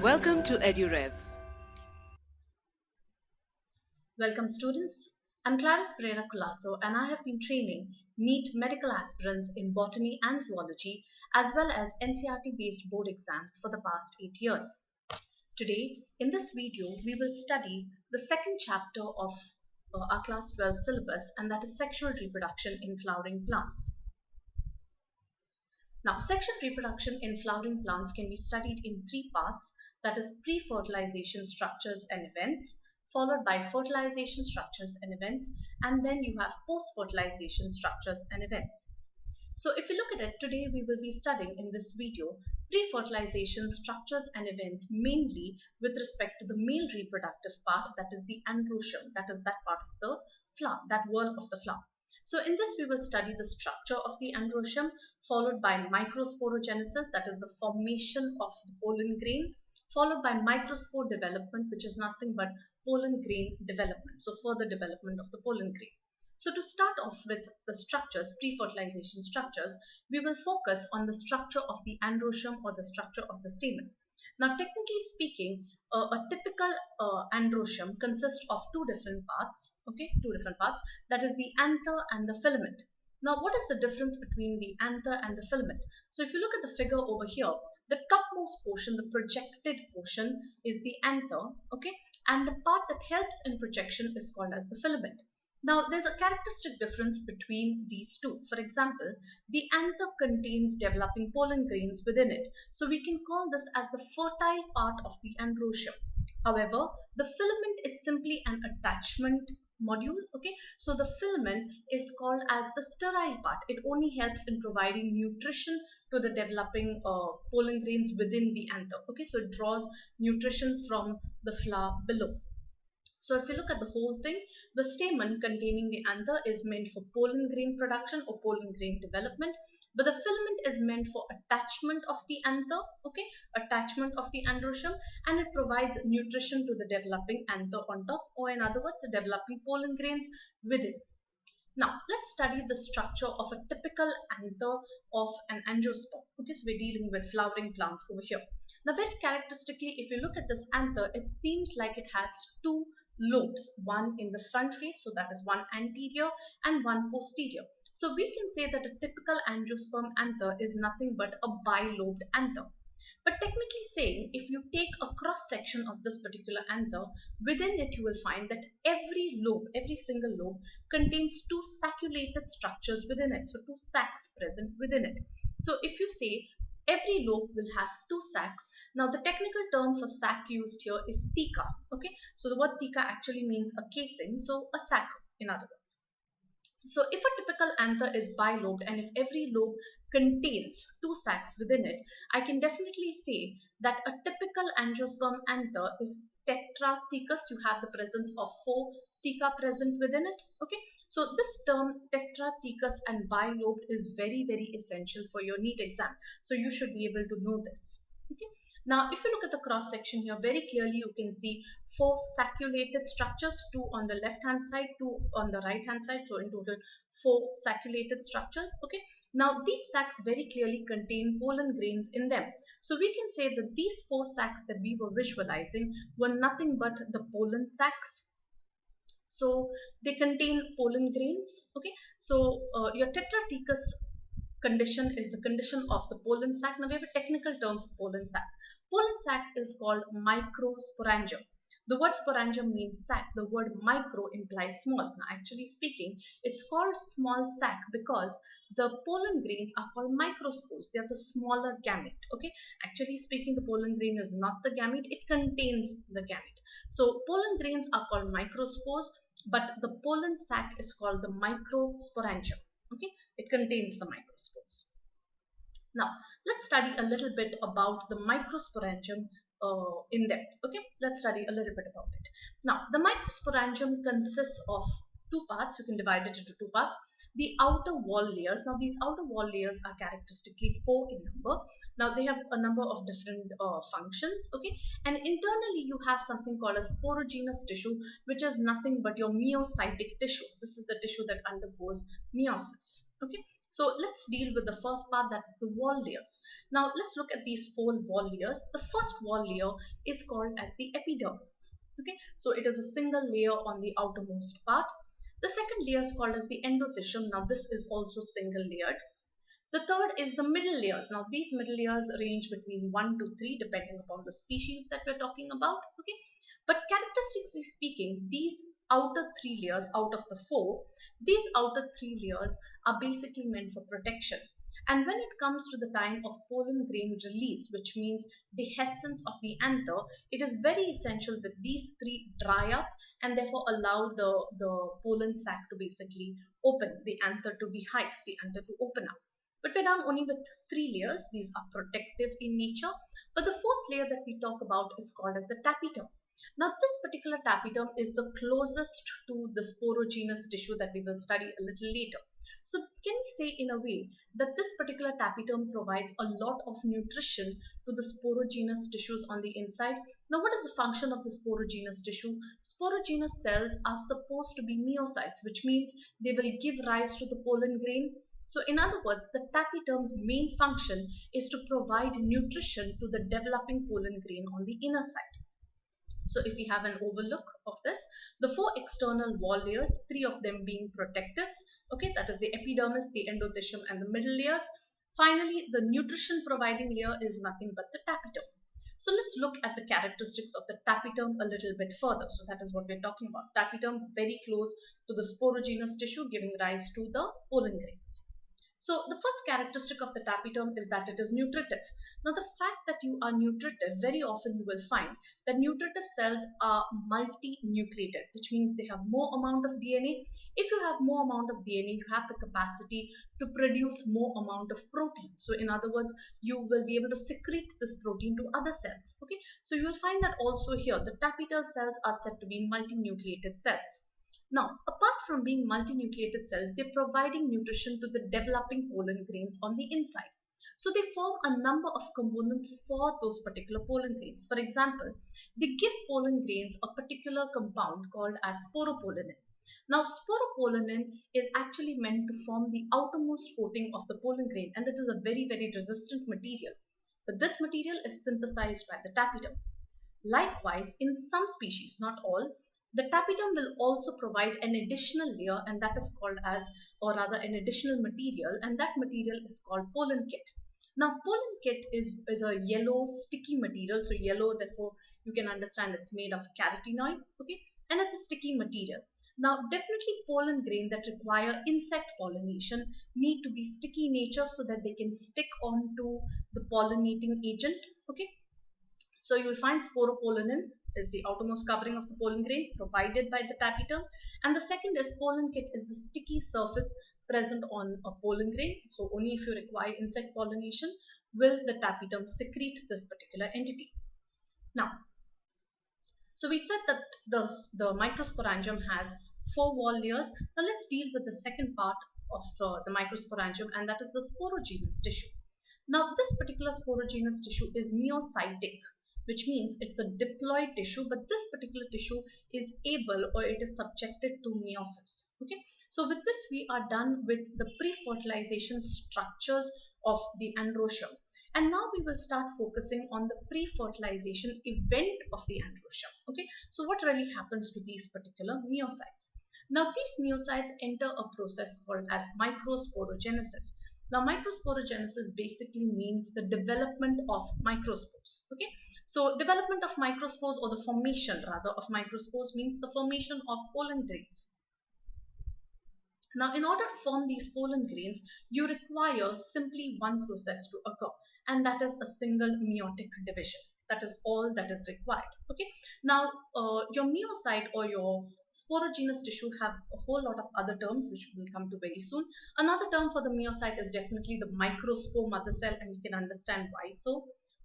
Welcome to EduRev. Welcome students. I'm Clarice Pereira Colasso and I have been training NEET medical aspirants in botany and zoology as well as NCERT based board exams for the past 8 years. Today in this video we will study the second chapter of our class 12 syllabus, and that is sexual reproduction in flowering plants. Now, sexual reproduction in flowering plants can be studied in three parts, that is pre-fertilization structures and events, followed by fertilization structures and events, and then you have post-fertilization structures and events. So if you look at it, today we will be studying in this video pre-fertilization structures and events, mainly with respect to the male reproductive part, that is the androecium, that is that part of the flower, that wall of the flower. So in this we will study the structure of the androecium, followed by microsporogenesis, that is the formation of the pollen grain, followed by microspore development, which is nothing but pollen grain development, so further development of the pollen grain. So to start off with the structures, pre-fertilization structures, we will focus on the structure of the androecium or the structure of the stamen. Now technically speaking, a typical androecium consists of two different parts, that is the anther and the filament. Now what is the difference between the anther and the filament? So if you look at the figure over here, the topmost portion, the projected portion, is the anther, okay, and the part that helps in projection is called as the filament. Now, there's a characteristic difference between these two. For example, the anther contains developing pollen grains within it. So we can call this as the fertile part of the androecium. However, the filament is simply an attachment module. Okay, so the filament is called as the sterile part. It only helps in providing nutrition to the developing pollen grains within the anther. Okay, so it draws nutrition from the flower below. So if you look at the whole thing, the stamen containing the anther is meant for pollen grain production or pollen grain development, but the filament is meant for attachment of the anther, okay, attachment of the androecium, and it provides nutrition to the developing anther on top, or in other words, the developing pollen grains within. Now, let's study the structure of a typical anther of an angiosperm. Okay, so we're dealing with flowering plants over here. Now, very characteristically, if you look at this anther, it seems like it has two lobes, one in the front face, so that is one anterior and one posterior. So we can say that a typical angiosperm anther is nothing but a bilobed anther. But technically saying, if you take a cross section of this particular anther, within it you will find that every lobe, every single lobe contains two sacculated structures within it, so two sacs present within it. So if you say every lobe will have two sacs. Now the technical term for sac used here is theca. Okay, so the word theca actually means a casing, so a sac in other words. So if a typical anther is bilobed and if every lobe contains two sacs within it, I can definitely say that a typical angiosperm anther is tetrathecous. You have the presence of four theca present within it. Okay, so this term tetrathecous and bilobed is very, very essential for your NEET exam. So you should be able to know this. Okay. Now, if you look at the cross section here, very clearly you can see four sacculated structures, two on the left hand side, two on the right hand side. So in total, four sacculated structures. Okay. Now, these sacs very clearly contain pollen grains in them. So we can say that these four sacs that we were visualizing were nothing but the pollen sacs. So they contain pollen grains. Okay. So your tetrathecous condition is the condition of the pollen sac. Now we have a technical term for pollen sac. Pollen sac is called microsporangium. The word sporangium means sac. The word micro implies small. Now actually speaking, it's called small sac because the pollen grains are called microspores. They are the smaller gamete. Okay. Actually speaking, the pollen grain is not the gamete. It contains the gamete. So pollen grains are called microspores, but the pollen sac is called the microsporangium. Okay, it contains the microspores. Now, let's study a little bit about the microsporangium in depth. Okay, let's study a little bit about it. Now, the microsporangium consists of two parts. You can divide it into two parts. The outer wall layers. Now, these outer wall layers are characteristically four in number. Now, they have a number of different functions. Okay, and internally you have something called a sporogenous tissue, which is nothing but your meiocytic tissue. This is the tissue that undergoes meiosis. Okay, So let's deal with the first part, that is the wall layers. Now let's look at these 4 wall layers. The first wall layer is called as the epidermis. Okay, so it is a single layer on the outermost part. The second layer is called as the endothecium. Now this is also single layered. The third is the middle layers. Now these middle layers range between 1 to 3 depending upon the species that we're talking about. Okay, but characteristically speaking, these outer 3 layers out of the 4, these outer 3 layers are basically meant for protection. And when it comes to the time of pollen grain release, which means dehiscence of the anther, it is very essential that these 3 dry up and therefore allow the pollen sac to basically open, the anther to dehisce, the anther to open up. But we're done only with 3 layers. These are protective in nature. But the fourth layer that we talk about is called as the tapetum. Now this particular tapetum is the closest to the sporogenous tissue that we will study a little later. So can we say in a way that this particular tapetum provides a lot of nutrition to the sporogenous tissues on the inside? Now what is the function of the sporogenous tissue? Sporogenous cells are supposed to be myocytes, which means they will give rise to the pollen grain. So in other words, the tapetum's main function is to provide nutrition to the developing pollen grain on the inner side. So if we have an overlook of this, the 4 external wall layers, 3 of them being protective, okay, that is the epidermis, the endothecium and the middle layers. Finally, the nutrition providing layer is nothing but the tapetum. So let's look at the characteristics of the tapetum a little bit further. So that is what we're talking about. Tapetum very close to the sporogenous tissue, giving rise to the pollen grains. So the first characteristic of the tapetum is that it is nutritive. Now the fact that you are nutritive, very often you will find that nutritive cells are multi-nucleated, which means they have more amount of DNA. If you have more amount of DNA, you have the capacity to produce more amount of protein. So in other words, you will be able to secrete this protein to other cells. Okay, so you will find that also here, the tapetal cells are said to be multi-nucleated cells. Now, apart from being multinucleated cells, they're providing nutrition to the developing pollen grains on the inside. So they form a number of components for those particular pollen grains. For example, they give pollen grains a particular compound called as sporopollenin. Now, sporopollenin is actually meant to form the outermost coating of the pollen grain, and it is a very, very resistant material. But this material is synthesized by the tapetum. Likewise, in some species, not all, the tapetum will also provide an additional layer, and that is called as, or rather an additional material, and that material is called pollen kit. Now pollen kit is a yellow sticky material, so yellow, therefore you can understand it's made of carotenoids, okay, and it's a sticky material. Now definitely pollen grain that require insect pollination need to be sticky in nature so that they can stick onto the pollinating agent, okay. So you will find sporopollenin is the outermost covering of the pollen grain provided by the tapetum, and the second is pollen kit is the sticky surface present on a pollen grain. So only if you require insect pollination will the tapetum secrete this particular entity. Now, so we said that the microsporangium has 4 wall layers. Now let's deal with the second part of the microsporangium, and that is the sporogenous tissue. Now this particular sporogenous tissue is myocytic, which means it's a diploid tissue, but this particular tissue is able, or it is subjected to meiosis. Okay, so with this we are done with the pre-fertilization structures of the androecium, and now we will start focusing on the pre-fertilization event of the androecium. Okay, so what really happens to these particular myocytes? Now these myocytes enter a process called as microsporogenesis. Now microsporogenesis basically means the development of microspores. Okay, so development of microspores, or the formation rather of microspores, means the formation of pollen grains. Now in order to form these pollen grains, you require simply one process to occur, and that is a single meiotic division. That is all that is required. Okay, now your myocyte or your sporogenous tissue have a whole lot of other terms which we will come to very soon. Another term for the myocyte is definitely the microspore mother cell, and you can understand why so.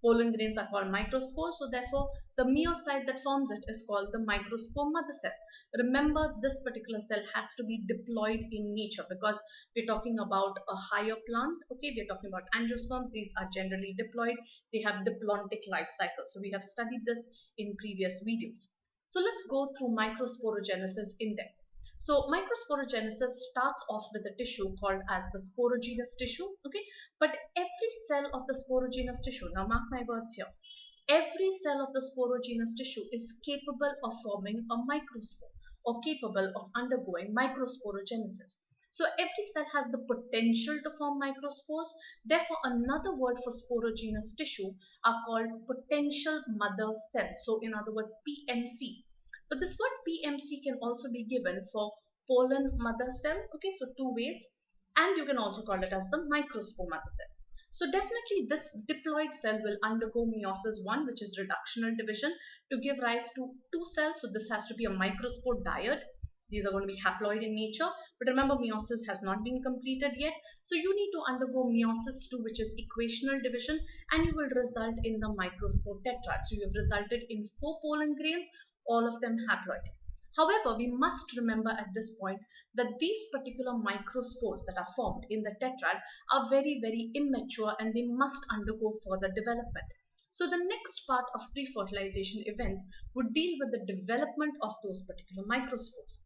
Pollen grains are called microspores, so therefore the myocyte that forms it is called the microspore mother cell. Remember, this particular cell has to be diploid in nature because we're talking about a higher plant. Okay, we're talking about angiosperms. These are generally diploid. They have diplontic life cycle. So we have studied this in previous videos. So let's go through microsporogenesis in depth. So microsporogenesis starts off with a tissue called as the sporogenous tissue, okay? But every cell of the sporogenous tissue, now mark my words here, every cell of the sporogenous tissue is capable of forming a microspore or capable of undergoing microsporogenesis. So every cell has the potential to form microspores. Therefore, another word for sporogenous tissue are called potential mother cells. So in other words, PMC. But this word PMC can also be given for pollen mother cell. Okay, so two ways. And you can also call it as the microspore mother cell. So definitely this diploid cell will undergo meiosis 1, which is reductional division, to give rise to two cells. So this has to be a microspore dyad. These are going to be haploid in nature. But remember, meiosis has not been completed yet. So you need to undergo meiosis 2, which is equational division, and you will result in the microspore tetrad. So you have resulted in 4 pollen grains, all of them haploid. However, we must remember at this point that these particular microspores that are formed in the tetrad are very, very immature and they must undergo further development. So the next part of pre-fertilization events would deal with the development of those particular microspores.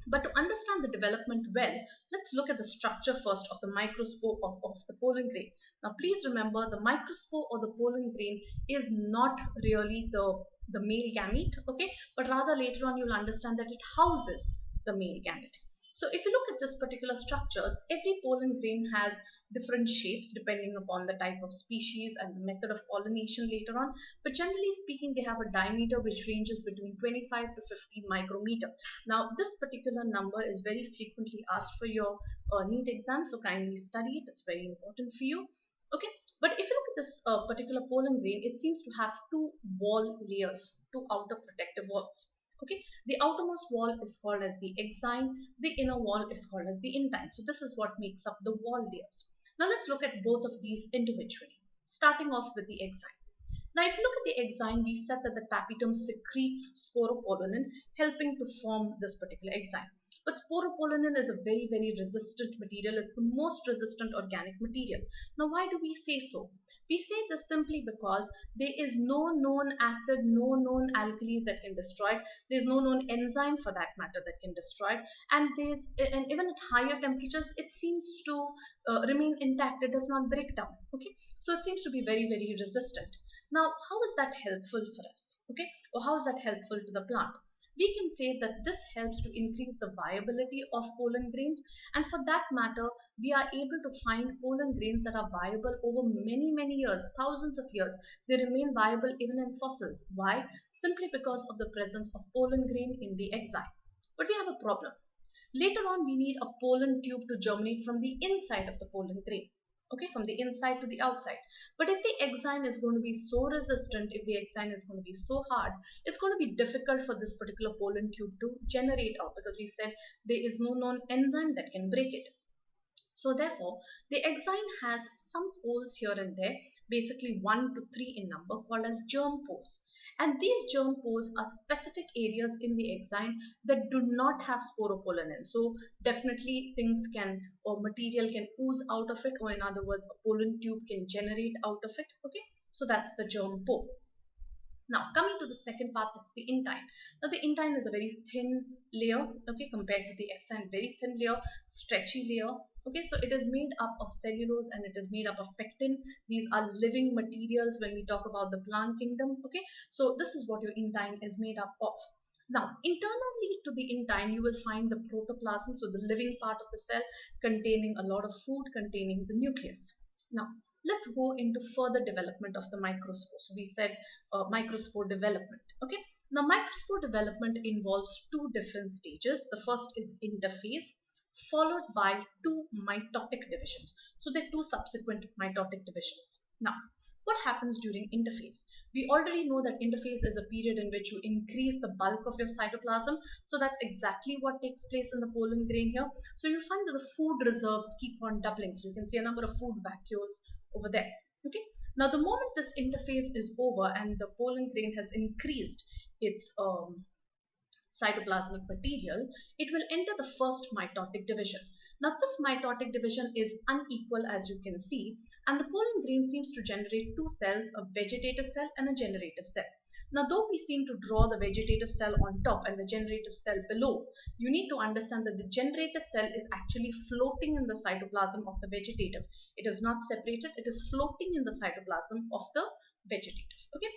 But to understand the development well, let's look at the structure first of the microspore of the pollen grain. Now please remember, the microspore or the pollen grain is not really the male gamete, okay, but rather later on you'll understand that it houses the male gamete. So if you look at this particular structure, every pollen grain has different shapes depending upon the type of species and the method of pollination later on. But generally speaking, they have a diameter which ranges between 25 to 50 micrometer. Now, this particular number is very frequently asked for your NEET exam, so kindly study it. It's very important for you. Okay, but if you look at this particular pollen grain, it seems to have two wall layers, two outer protective walls. Okay, the outermost wall is called as the exine, the inner wall is called as the intine. So this is what makes up the wall layers. Now let's look at both of these individually, starting off with the exine. Now if you look at the exine, we said that the tapetum secretes sporopollenin, helping to form this particular exine. But sporopollenin is a very, very resistant material. It's the most resistant organic material. Now why do we say so? We say this simply because there is no known acid, no known alkali that can destroy it. There's no known enzyme for that matter that can destroy it. And even at higher temperatures, it seems to remain intact. It does not break down. Okay, so it seems to be very, very resistant. Now, how is that helpful for us? Okay, or how is that helpful to the plant? We can say that this helps to increase the viability of pollen grains, and for that matter, we are able to find pollen grains that are viable over many, many years, thousands of years. They remain viable even in fossils. Why? Simply because of the presence of pollen grain in the exine. But we have a problem. Later on, we need a pollen tube to germinate from the inside of the pollen grain. Okay, from the inside to the outside. But if the exine is going to be so resistant, if the exine is going to be so hard, it's going to be difficult for this particular pollen tube to generate out, because we said there is no known enzyme that can break it. So therefore, the exine has some holes here and there, basically 1 to 3 in number, called as germ pores. And these germ pores are specific areas in the exine that do not have sporopollenin. So definitely things can, or material can ooze out of it, or in other words, a pollen tube can generate out of it. Okay, so that's the germ pore. Now, coming to the second part, that's the intine. Now, the intine is a very thin layer, okay, compared to the exine, very thin layer, stretchy layer. Okay, so it is made up of cellulose and it is made up of pectin. These are living materials when we talk about the plant kingdom. Okay, so this is what your intine is made up of. Now, internally to the intine, you will find the protoplasm, so the living part of the cell containing a lot of food, containing the nucleus. Now, let's go into further development of the microspore. So we said microspore development. Okay, now microspore development involves two different stages. The first is interphase, followed by two mitotic divisions. So there are two subsequent mitotic divisions. Now, what happens during interphase? We already know that interphase is a period in which you increase the bulk of your cytoplasm. So that's exactly what takes place in the pollen grain here. So you find that the food reserves keep on doubling. So you can see a number of food vacuoles over there. Okay. Now the moment this interphase is over and the pollen grain has increased its cytoplasmic material, it will enter the first mitotic division. Now this mitotic division is unequal, as you can see, and the pollen grain seems to generate two cells, a vegetative cell and a generative cell. Now though we seem to draw the vegetative cell on top and the generative cell below, you need to understand that the generative cell is actually floating in the cytoplasm of the vegetative. It is not separated, it is floating in the cytoplasm of the vegetative. Okay.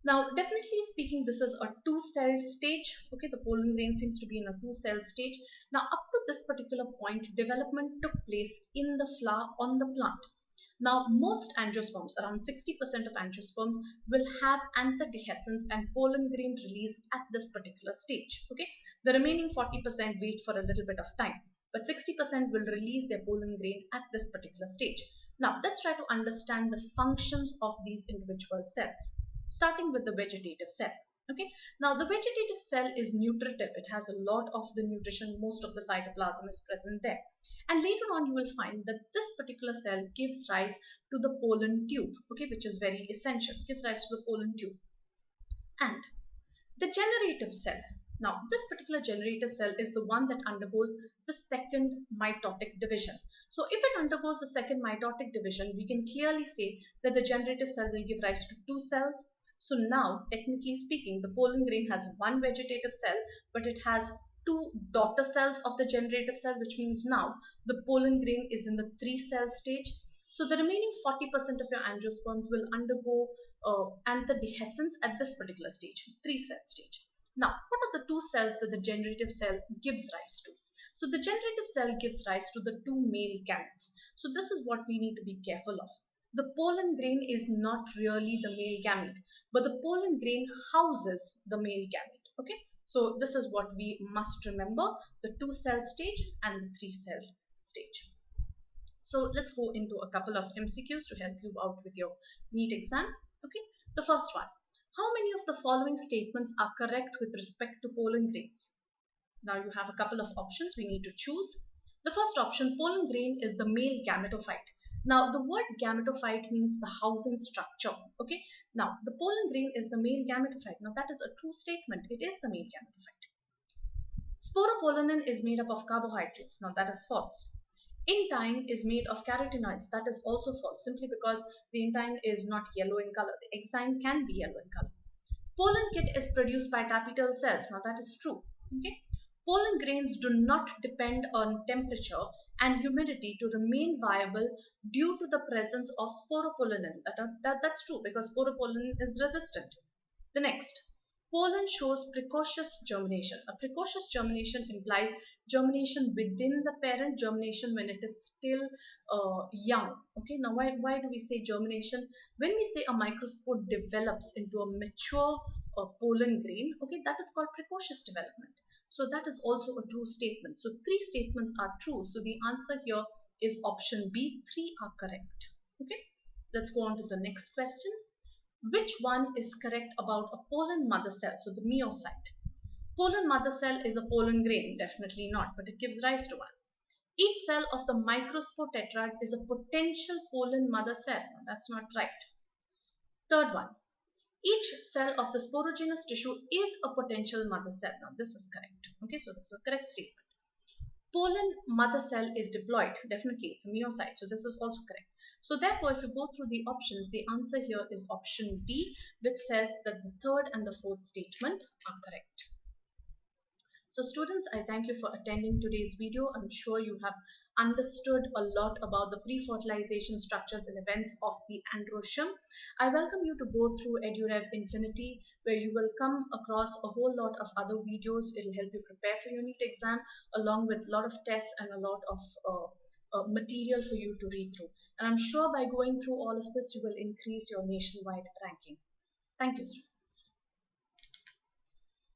Now, definitely speaking, this is a two-celled stage. Okay, the pollen grain seems to be in a two-cell stage. Now, up to this particular point, development took place in the flower on the plant. Now, most angiosperms, around 60% of angiosperms, will have anther dehiscence and pollen grain release at this particular stage. Okay, the remaining 40% wait for a little bit of time, but 60% will release their pollen grain at this particular stage. Now, let's try to understand the functions of these individual cells, starting with the vegetative cell. Okay, now the vegetative cell is nutritive. It has a lot of the nutrition, most of the cytoplasm is present there. And later on you will find that this particular cell gives rise to the pollen tube, okay, which is very essential, gives rise to the pollen tube. And the generative cell. Now, this particular generative cell is the one that undergoes the second mitotic division. So, if it undergoes the second mitotic division, we can clearly say that the generative cell will give rise to two cells. So now, technically speaking, the pollen grain has one vegetative cell, but it has two daughter cells of the generative cell, which means now the pollen grain is in the three-cell stage. So the remaining 40% of your angiosperms will undergo anther dehiscence at this particular stage, three-cell stage. Now, what are the two cells that the generative cell gives rise to? So the generative cell gives rise to the two male gametes. So this is what we need to be careful of. The pollen grain is not really the male gamete, but the pollen grain houses the male gamete. Okay, so this is what we must remember: the two-cell stage and the three-cell stage. So let's go into a couple of MCQs to help you out with your NEET exam. Okay, the first one: how many of the following statements are correct with respect to pollen grains? Now you have a couple of options we need to choose. The first option: pollen grain is the male gametophyte. Now the word gametophyte means the housing structure. Okay, now the pollen grain is the male gametophyte. Now that is a true statement. It is the male gametophyte. Sporopollenin is made up of carbohydrates. Now that is false. Intine is made of carotenoids. That is also false, simply because the intine is not yellow in color. The exine can be yellow in color. Pollen kit is produced by tapetal cells. Now that is true. Okay. Pollen grains do not depend on temperature and humidity to remain viable due to the presence of sporopollenin. That's true, because sporopollenin is resistant. The next: pollen shows precocious germination. A precocious germination implies germination within the parent, germination when it is still young. Okay, now why do we say germination? When we say a microspore develops into a mature pollen grain, okay, that is called precocious development. So that is also a true statement. So three statements are true. So the answer here is option B. Three are correct. Okay, let's go on to the next question. Which one is correct about a pollen mother cell? So the meiocyte. Pollen mother cell is a pollen grain. Definitely not, but it gives rise to one. Each cell of the microspore tetrad is a potential pollen mother cell. No, that's not right. Third one: each cell of the sporogenous tissue is a potential mother cell. Now this is correct. Okay, so this is a correct statement. Pollen mother cell is diploid. Definitely, it's a meiocyte. So this is also correct. So therefore, if you go through the options, the answer here is option D, which says that the third and the fourth statement are correct. So students, I thank you for attending today's video. I'm sure you have understood a lot about the pre-fertilization structures and events of the Androecium. I welcome you to go through EduRev Infinity, where you will come across a whole lot of other videos. It will help you prepare for your NEET exam, along with a lot of tests and a lot of material for you to read through. And I'm sure by going through all of this, you will increase your nationwide ranking. Thank you, students.